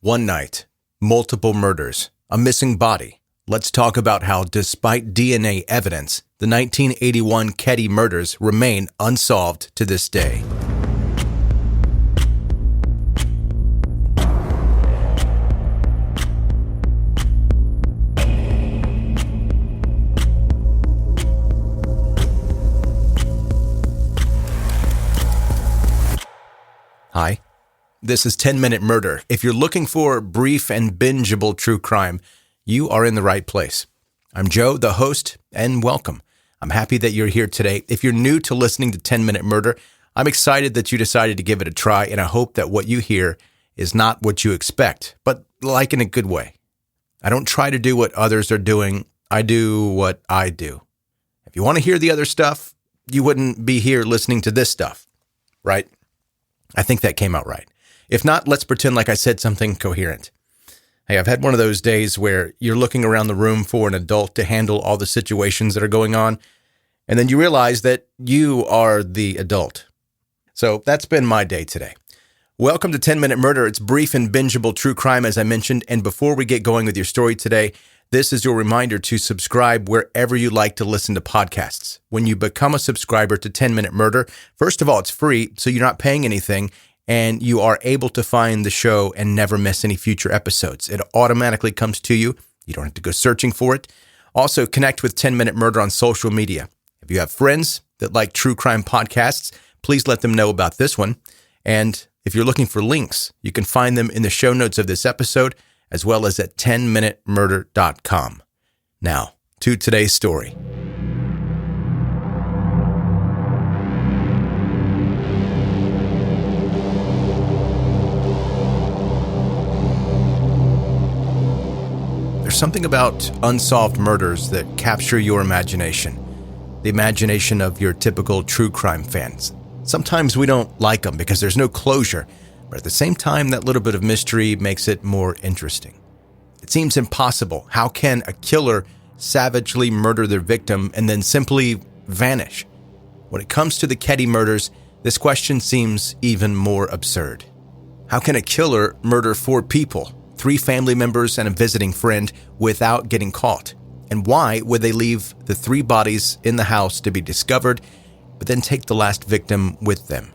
One night, multiple murders, a missing body. Let's talk about how, despite DNA evidence, the 1981 Keddie Murders remain unsolved to this day. Hi, this is 10-Minute Murder. If you're looking for brief and bingeable true crime, you are in the right place. I'm Joe, the host, and welcome. I'm happy that you're here today. If you're new to listening to 10-Minute Murder, I'm excited that you decided to give it a try, and I hope that what you hear is not what you expect, but like in a good way. I don't try to do what others are doing. I do what I do. If you want to hear the other stuff, you wouldn't be here listening to this stuff, right? I think that came out right. If not, let's pretend like I said something coherent. Hey, I've had one of those days where you're looking around the room for an adult to handle all the situations that are going on, and then you realize that you are the adult. So that's been my day today. Welcome to 10-Minute Murder. It's brief and bingeable true crime, as I mentioned. And before we get going with your story today, this is your reminder to subscribe wherever you like to listen to podcasts. When you become a subscriber to 10-Minute Murder, first of all, it's free, so you're not paying anything, and you are able to find the show and never miss any future episodes. It automatically comes to you. You don't have to go searching for it. Also, connect with 10-Minute Murder on social media. If you have friends that like true crime podcasts, please let them know about this one. And if you're looking for links, you can find them in the show notes of this episode, as well as at 10minutemurder.com. Now, to today's story. There's something about unsolved murders that capture your imagination, the imagination of your typical true crime fans. Sometimes we don't like them because there's no closure, but at the same time, that little bit of mystery makes it more interesting. It seems impossible. How can a killer savagely murder their victim and then simply vanish? When it comes to the Keddie murders, this question seems even more absurd. How can a killer murder 4 people, 3 family members and a visiting friend, without getting caught? And why would they leave the 3 bodies in the house to be discovered, but then take the last victim with them?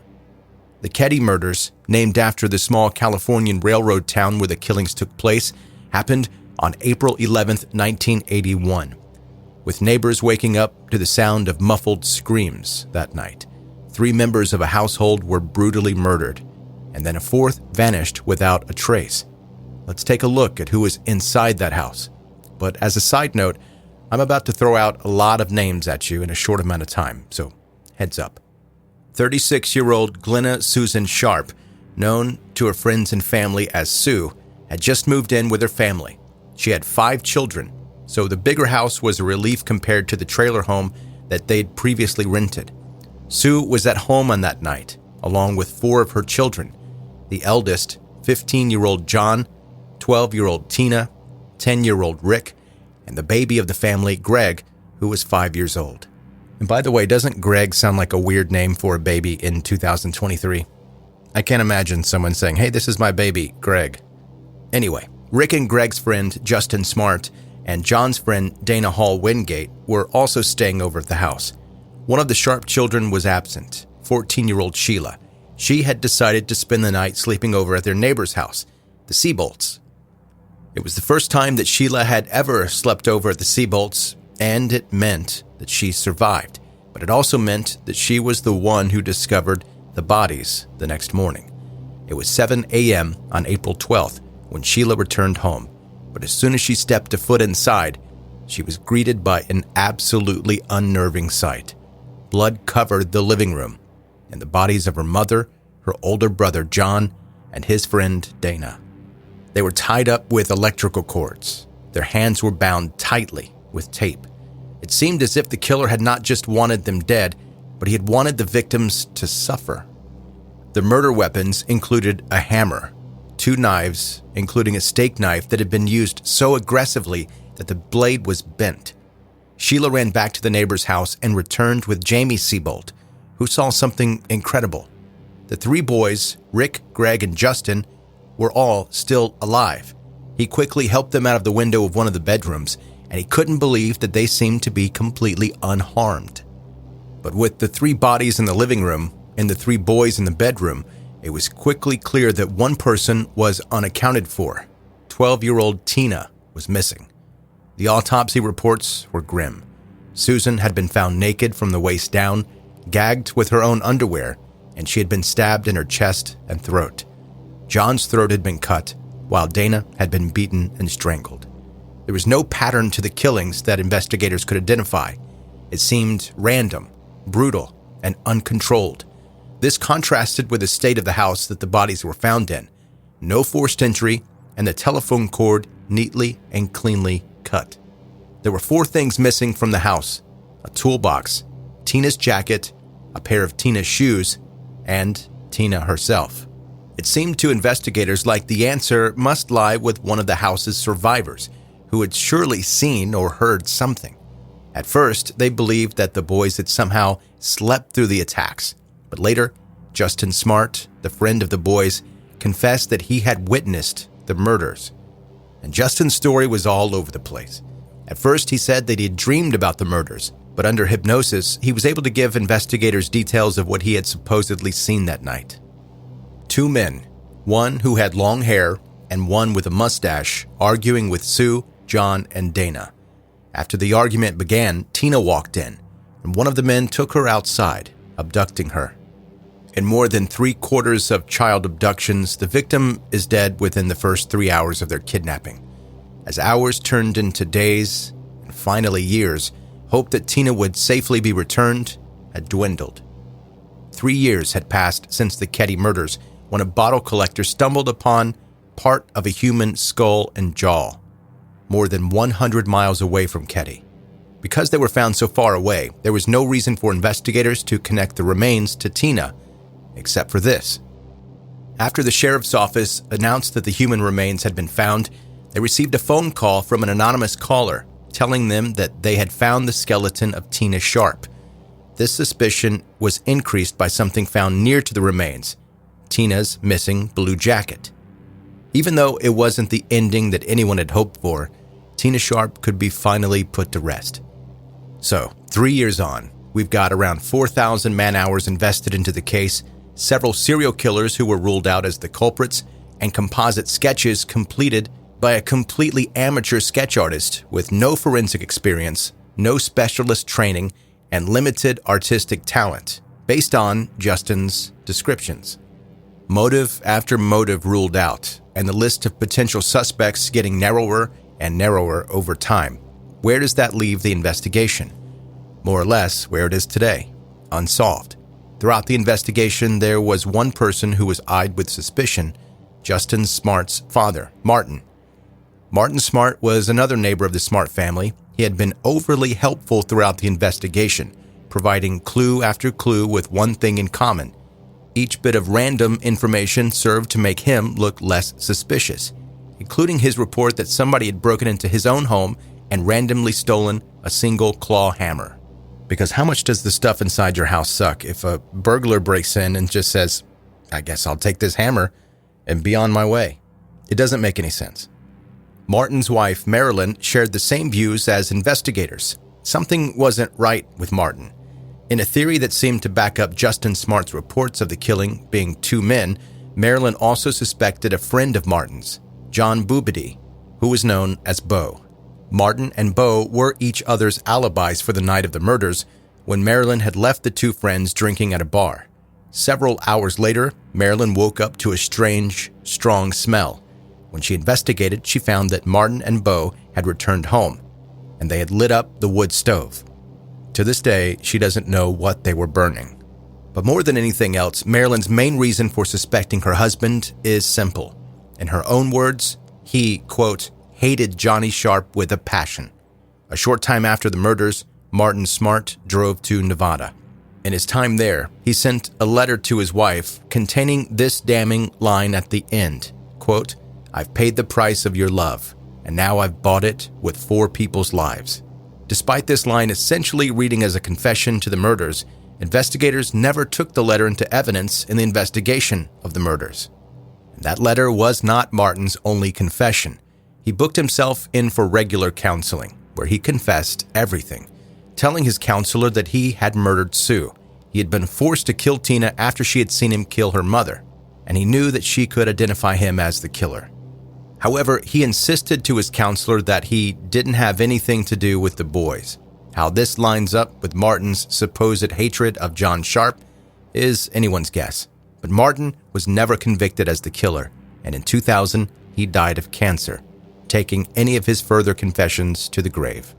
The Keddie murders, named after the small Californian railroad town where the killings took place, happened on April 11, 1981, with neighbors waking up to the sound of muffled screams that night. 3 members of a household were brutally murdered, and then a 4th vanished without a trace. Let's take a look at who was inside that house. But as a side note, I'm about to throw out a lot of names at you in a short amount of time, so heads up. 36-year-old Glenna Susan Sharp, known to her friends and family as Sue, had just moved in with her family. She had 5 children, so the bigger house was a relief compared to the trailer home that they'd previously rented. Sue was at home on that night, along with 4 of her children. The eldest, 15-year-old John, 12-year-old Tina, 10-year-old Rick, and the baby of the family, Greg, who was 5 years old. And by the way, doesn't Greg sound like a weird name for a baby in 2023? I can't imagine someone saying, "Hey, this is my baby, Greg." Anyway, Rick and Greg's friend, Justin Smart, and John's friend, Dana Hall Wingate, were also staying over at the house. One of the Sharp children was absent, 14-year-old Sheila. She had decided to spend the night sleeping over at their neighbor's house, the Seabolts. It was the first time that Sheila had ever slept over at the Seabolts, and it meant that she survived, but it also meant that she was the one who discovered the bodies the next morning. It was 7 a.m. on April 12th when Sheila returned home, but as soon as she stepped a foot inside, she was greeted by an absolutely unnerving sight. Blood covered the living room, and the bodies of her mother, her older brother John, and his friend Dana. They were tied up with electrical cords. Their hands were bound tightly with tape. It seemed as if the killer had not just wanted them dead, but he had wanted the victims to suffer. The murder weapons included a hammer, 2 knives, including a steak knife that had been used so aggressively that the blade was bent. Sheila ran back to the neighbor's house and returned with Jamie Seabolt, who saw something incredible. The 3 boys, Rick, Greg, and Justin, were all still alive. He quickly helped them out of the window of one of the bedrooms, and he couldn't believe that they seemed to be completely unharmed. But with the 3 bodies in the living room and the 3 boys in the bedroom, it was quickly clear that one person was unaccounted for. 12-year-old Tina was missing. The autopsy reports were grim. Susan had been found naked from the waist down, gagged with her own underwear, and she had been stabbed in her chest and throat. John's throat had been cut, while Dana had been beaten and strangled. There was no pattern to the killings that investigators could identify. It seemed random, brutal, and uncontrolled. This contrasted with the state of the house that the bodies were found in. No forced entry, and the telephone cord neatly and cleanly cut. There were 4 things missing from the house: a toolbox, Tina's jacket, a pair of Tina's shoes, and Tina herself. It seemed to investigators like the answer must lie with one of the house's survivors, who had surely seen or heard something. At first, they believed that the boys had somehow slept through the attacks, but later, Justin Smart, the friend of the boys, confessed that he had witnessed the murders. And Justin's story was all over the place. At first, he said that he had dreamed about the murders, but under hypnosis, he was able to give investigators details of what he had supposedly seen that night. 2 men, one who had long hair and one with a mustache, arguing with Sue, John, and Dana. After the argument began, Tina walked in, and one of the men took her outside, abducting her. In more than 3/4 of child abductions, the victim is dead within the first 3 hours of their kidnapping. As hours turned into days, and finally years, hope that Tina would safely be returned had dwindled. 3 years had passed since the Keddie murders, when a bottle collector stumbled upon part of a human skull and jaw, more than 100 miles away from Keddie. Because they were found so far away, there was no reason for investigators to connect the remains to Tina, except for this. After the sheriff's office announced that the human remains had been found, they received a phone call from an anonymous caller telling them that they had found the skeleton of Tina Sharp. This suspicion was increased by something found near to the remains: Tina's missing blue jacket. Even though it wasn't the ending that anyone had hoped for, Tina Sharp could be finally put to rest. So, 3 years on, we've got around 4,000 man-hours invested into the case, several serial killers who were ruled out as the culprits, and composite sketches completed by a completely amateur sketch artist with no forensic experience, no specialist training, and limited artistic talent, based on Justin's descriptions. Motive after motive ruled out, and the list of potential suspects getting narrower and narrower over time. Where does that leave the investigation? More or less where it is today, unsolved. Throughout the investigation, there was one person who was eyed with suspicion: Justin Smart's father, Martin. Martin Smart was another neighbor of the Smart family. He had been overly helpful throughout the investigation, providing clue after clue with one thing in common. Each bit of random information served to make him look less suspicious, including his report that somebody had broken into his own home and randomly stolen a single claw hammer. Because how much does the stuff inside your house suck if a burglar breaks in and just says, "I guess I'll take this hammer and be on my way"? It doesn't make any sense. Martin's wife, Marilyn, shared the same views as investigators. Something wasn't right with Martin. In a theory that seemed to back up Justin Smart's reports of the killing being 2 men, Marilyn also suspected a friend of Martin's, John Boobity, who was known as Bo. Martin and Bo were each other's alibis for the night of the murders, when Marilyn had left the 2 friends drinking at a bar. Several hours later, Marilyn woke up to a strange, strong smell. When she investigated, she found that Martin and Bo had returned home, and they had lit up the wood stove. To this day, she doesn't know what they were burning. But more than anything else, Marilyn's main reason for suspecting her husband is simple. In her own words, he, quote, hated Johnny Sharp with a passion. A short time after the murders, Martin Smart drove to Nevada. In his time there, he sent a letter to his wife containing this damning line at the end, quote, "I've paid the price of your love, and now I've bought it with 4 people's lives." Despite this line essentially reading as a confession to the murders, investigators never took the letter into evidence in the investigation of the murders. That letter was not Martin's only confession. He booked himself in for regular counseling, where he confessed everything, telling his counselor that he had murdered Sue. He had been forced to kill Tina after she had seen him kill her mother, and he knew that she could identify him as the killer. However, he insisted to his counselor that he didn't have anything to do with the boys. How this lines up with Martin's supposed hatred of John Sharp is anyone's guess. But Martin was never convicted as the killer, and in 2000, he died of cancer, taking any of his further confessions to the grave.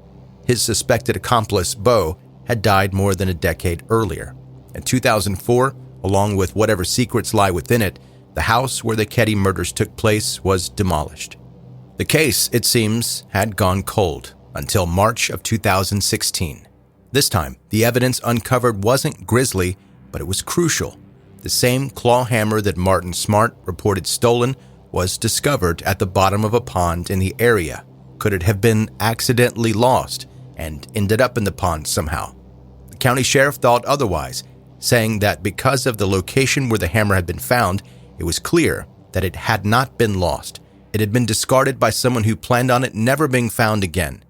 His suspected accomplice, Bo, had died more than a decade earlier. In 2004, along with whatever secrets lie within it, the house where the Keddie murders took place was demolished. The case, it seems, had gone cold until March of 2016. This time, the evidence uncovered wasn't grisly, but it was crucial. The same claw hammer that Martin Smart reported stolen was discovered at the bottom of a pond in the area. Could it have been accidentally lost and ended up in the pond somehow? The county sheriff thought otherwise, saying that because of the location where the hammer had been found, it was clear that it had not been lost. It had been discarded by someone who planned on it never being found again.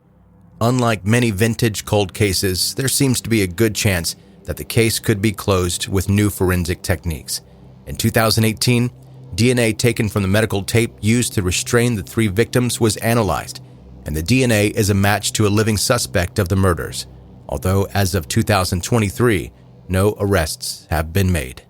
Unlike many vintage cold cases, there seems to be a good chance that the case could be closed with new forensic techniques. In 2018, DNA taken from the medical tape used to restrain the 3 victims was analyzed, and the DNA is a match to a living suspect of the murders, although as of 2023, no arrests have been made.